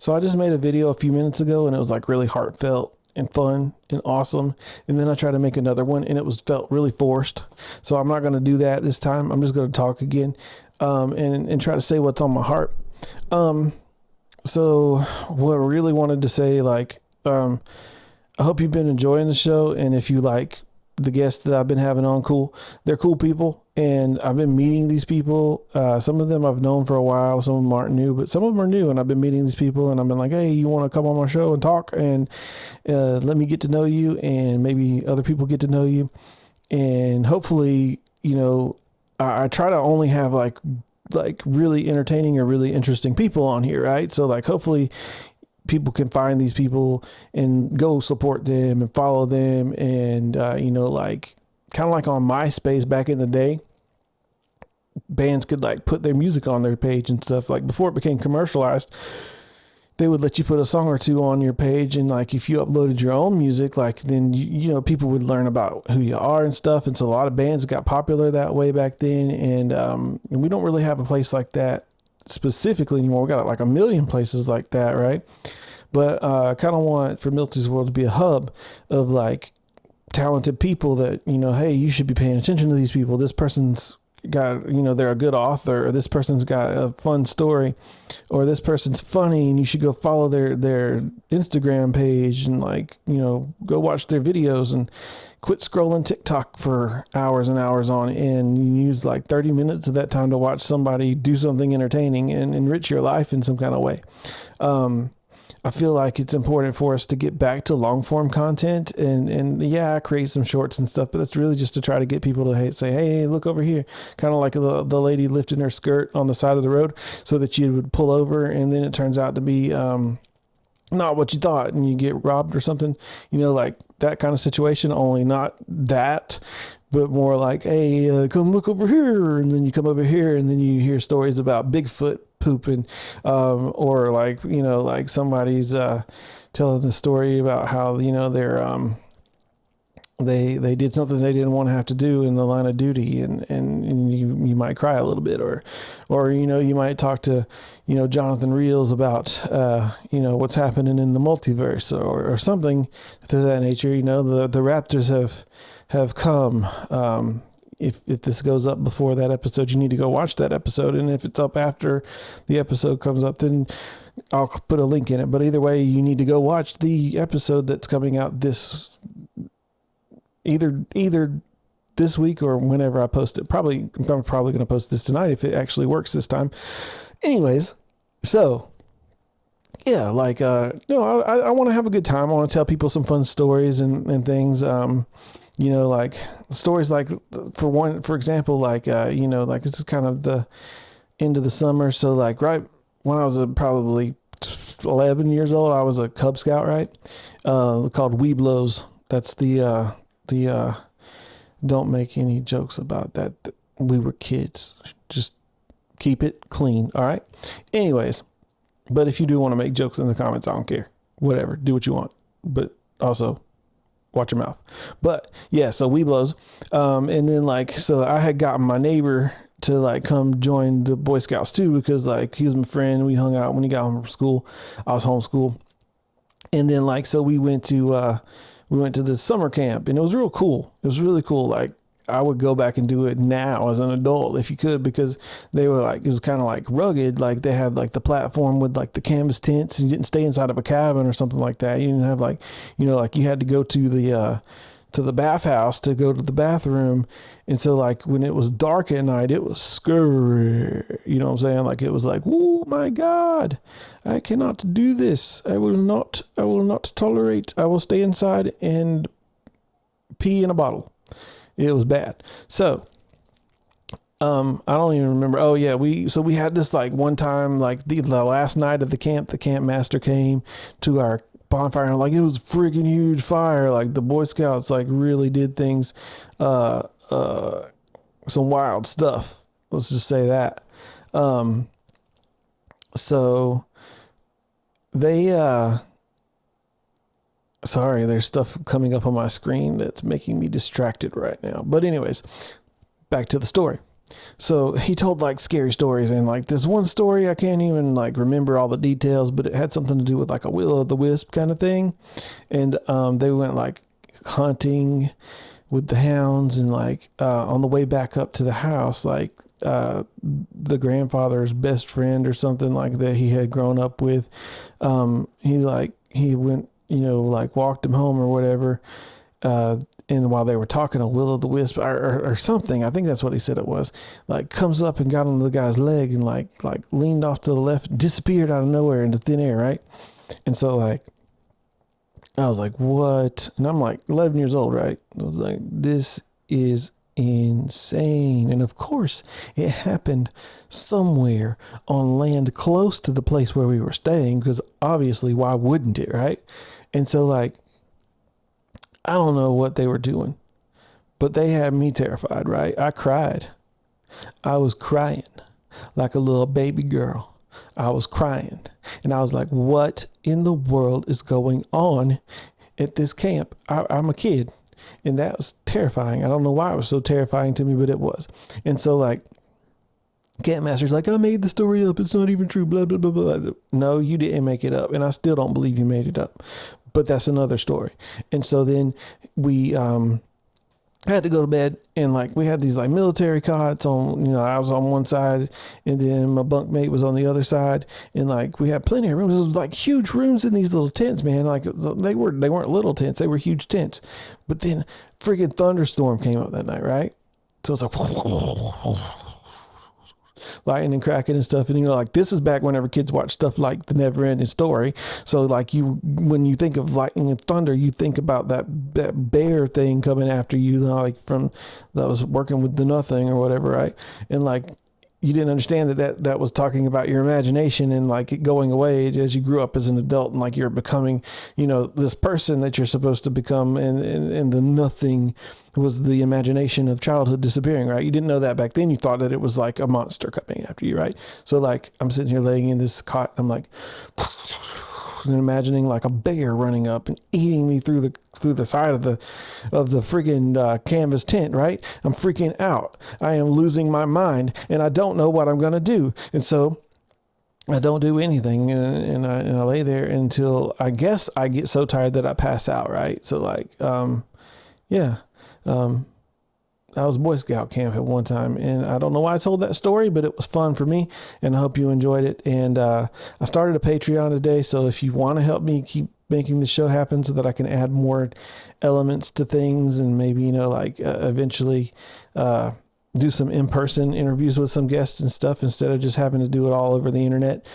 So I just made a video a few minutes ago, and it was like really heartfelt and fun and awesome. And then I tried to make another one, and it was felt really forced. So I'm not going to do that this time. I'm just going to talk again, and try to say what's on my heart. So what I really wanted to say, like, I hope you've been enjoying the show. And if you like the guests that I've been having on, they're cool people. And I've been meeting these people. Some of them I've known for a while. Some of them aren't new, but some of them are new. And I've been meeting these people, and I've been like, hey, you want to come on my show and talk and let me get to know you, and maybe other people get to know you. And hopefully, I try to only have like really entertaining or really interesting people on here, right? So like hopefully people can find these people and go support them and follow them. And, like kind of like on MySpace back in the day, bands could like put their music on their page and stuff. Like before it became commercialized, they would let you put a song or two on your page. And like, if you uploaded your own music, like then, people would learn about who you are and stuff. And so a lot of bands got popular that way back then. And we don't really have a place like that specifically anymore. We got like a million places like that. Right. But I kind of want for Milty's World to be a hub of like talented people that, hey, you should be paying attention to these people. This person's got, they're a good author, or this person's got a fun story, or this person's funny, and you should go follow their Instagram page and like, go watch their videos and quit scrolling TikTok for hours and hours on end. You use like 30 minutes of that time to watch somebody do something entertaining and enrich your life in some kind of way. I feel like it's important for us to get back to long form content, and yeah, I create some shorts and stuff, but that's really just to try to get people to say, hey, look over here. Kind of like the lady lifting her skirt on the side of the road so that you would pull over, and then it turns out to be, not what you thought, and you get robbed or something, like that kind of situation, only not that, but more like, hey, come look over here. And then you come over here, and then you hear stories about Bigfoot pooping, or like, like somebody's telling the story about how, they did something they didn't want to have to do in the line of duty, and you might cry a little bit, or you might talk to Jonathan Reels about what's happening in the multiverse, or something to that nature. The Raptors have come. If this goes up before that episode, you need to go watch that episode. And if it's up after the episode comes up, then I'll put a link in it. But either way, you need to go watch the episode that's coming out either this week or whenever I post it. I'm probably going to post this tonight if it actually works this time. Anyways, so yeah, like, I want to have a good time. I want to tell people some fun stories and things. Like stories like, for example, like, like this is kind of the end of the summer. So like right when I was probably 11 years old, I was a Cub Scout, right? Called Weeblos. That's the don't make any jokes about that. We were kids. Just keep it clean. All right. Anyways, but if you do want to make jokes in the comments, I don't care. Whatever. Do what you want. But also watch your mouth. But yeah, so Weeblos. And then like, so I had gotten my neighbor to like come join the Boy Scouts too, because like he was my friend. We hung out when he got home from school. I was homeschooled. And then like, so we went to this summer camp, and it was real cool. It was really cool. Like I would go back and do it now as an adult if you could, because they were like, it was kind of like rugged. Like they had like the platform with like the canvas tents, and you didn't stay inside of a cabin or something like that. You didn't have like, like you had to go to the bathhouse to go to the bathroom. And so like when it was dark at night, it was scary. You know what I'm saying? Like it was like, oh my God, I cannot do this. I will not tolerate. I will stay inside and pee in a bottle. It was bad. So, I don't even remember. Oh yeah. We had this like one time, like the last night of the camp master came to our bonfire, and like it was a freaking huge fire. Like the Boy Scouts like really did things, some wild stuff. Let's just say that. So they, sorry, there's stuff coming up on my screen that's making me distracted right now. But anyways, back to the story. So he told like scary stories, and like this one story, I can't even like remember all the details, but it had something to do with like a will o' the wisp kind of thing. And they went like hunting with the hounds, and like on the way back up to the house, like the grandfather's best friend or something like that he had grown up with, he went, like walked him home or whatever. And while they were talking, a will o' the wisp or something, I think that's what he said it was, like comes up and got on the guy's leg and like leaned off to the left, disappeared out of nowhere into thin air, right? And so like I was like, what? And I'm like 11 years old, right? I was like, this is insane. And of course it happened somewhere on land close to the place where we were staying, because obviously why wouldn't it, right? And so like I don't know what they were doing, but they had me terrified, right? I cried. I was crying like a little baby girl. I was crying. And I was like, what in the world is going on at this camp? I'm a kid. And that was terrifying. I don't know why it was so terrifying to me, but it was. And so like, Campmaster's like, I made the story up. It's not even true. Blah, blah, blah, blah. No, you didn't make it up. And I still don't believe you made it up. But that's another story. And so then we had to go to bed, and like we had these like military cots on, I was on one side and then my bunkmate was on the other side, and like we had plenty of rooms. It was like huge rooms in these little tents, man. Like they weren't little tents, they were huge tents. But then freaking thunderstorm came up that night, right? So it's like lightning cracking and stuff. And like this is back whenever kids watch stuff like The Never Ending Story. So like when you think of lightning and thunder, you think about that bear thing coming after you, like from that was working with the nothing or whatever, right? And like you didn't understand that was talking about your imagination and like it going away as you grew up as an adult, and like you're becoming, this person that you're supposed to become, and the nothing was the imagination of childhood disappearing, right? You didn't know that back then. You thought that it was like a monster coming after you, right? So like I'm sitting here laying in this cot, I'm like and imagining like a bear running up and eating me through the side of the friggin' canvas tent, right? I'm freaking out. I am losing my mind, and I don't know what I'm gonna do. And so I don't do anything, and I lay there until I guess I get so tired that I pass out, right? So like, I was Boy Scout camp at one time, and I don't know why I told that story, but it was fun for me, and I hope you enjoyed it. And I started a Patreon today, so if you want to help me keep making the show happen so that I can add more elements to things, and maybe, eventually do some in-person interviews with some guests and stuff instead of just having to do it all over the internet.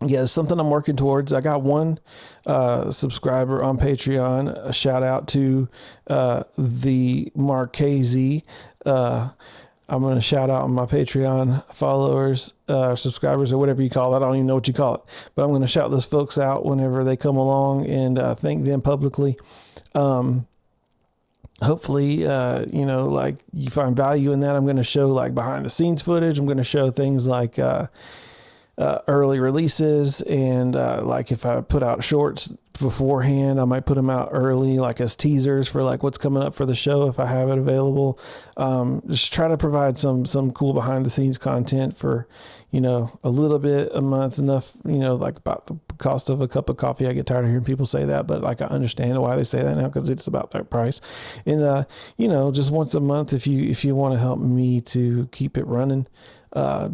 It's something I'm working towards. I got one subscriber on Patreon. A shout out to the Marchese. I'm going to shout out my Patreon followers, subscribers, or whatever you call it. I don't even know what you call it, but I'm going to shout those folks out whenever they come along and thank them publicly. Hopefully, like you find value in that. I'm going to show like behind the scenes footage. I'm going to show things like early releases, and like if I put out shorts beforehand, I might put them out early, like as teasers for like what's coming up for the show if I have it available. Just try to provide some cool behind the scenes content for, a little bit a month, enough, like about the cost of a cup of coffee. I get tired of hearing people say that, but like I understand why they say that now, because it's about that price. And just once a month, if you want to help me to keep it running,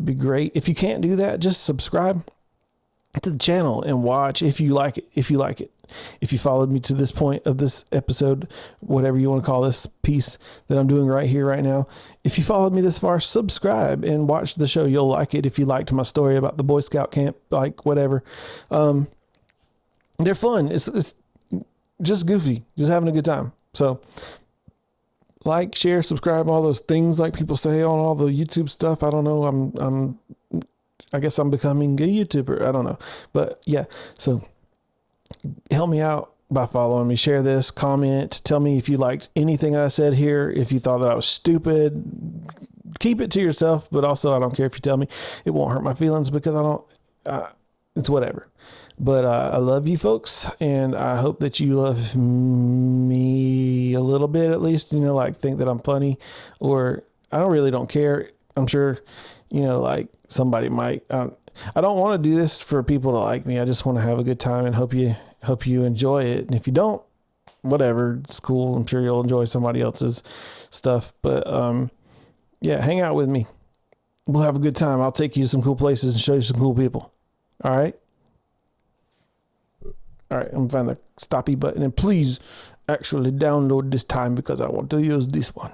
be great. If you can't do that, just subscribe to the channel and watch if you like it. If you followed me to this point of this episode, whatever you want to call this piece that I'm doing right here, right now, if you followed me this far, subscribe and watch the show. You'll like it. If you liked my story about the Boy Scout camp, like whatever, they're fun. It's just goofy, just having a good time. So like, share, subscribe, all those things like people say on all the YouTube stuff. I don't know. I guess I'm becoming a YouTuber. I don't know, but yeah. So help me out by following me, share this, comment, tell me if you liked anything I said here. If you thought that I was stupid, keep it to yourself, but also I don't care if you tell me. It won't hurt my feelings, because it's whatever. But I love you folks, and I hope that you love me a little bit, at least, like think that I'm funny, or I really don't care. I'm sure, like somebody might. I don't want to do this for people to like me. I just want to have a good time and hope you enjoy it. And if you don't, whatever, it's cool. I'm sure you'll enjoy somebody else's stuff. But yeah, hang out with me. We'll have a good time. I'll take you to some cool places and show you some cool people. All right. All right. I'm going to find the stoppy button, and please actually download this time because I want to use this one.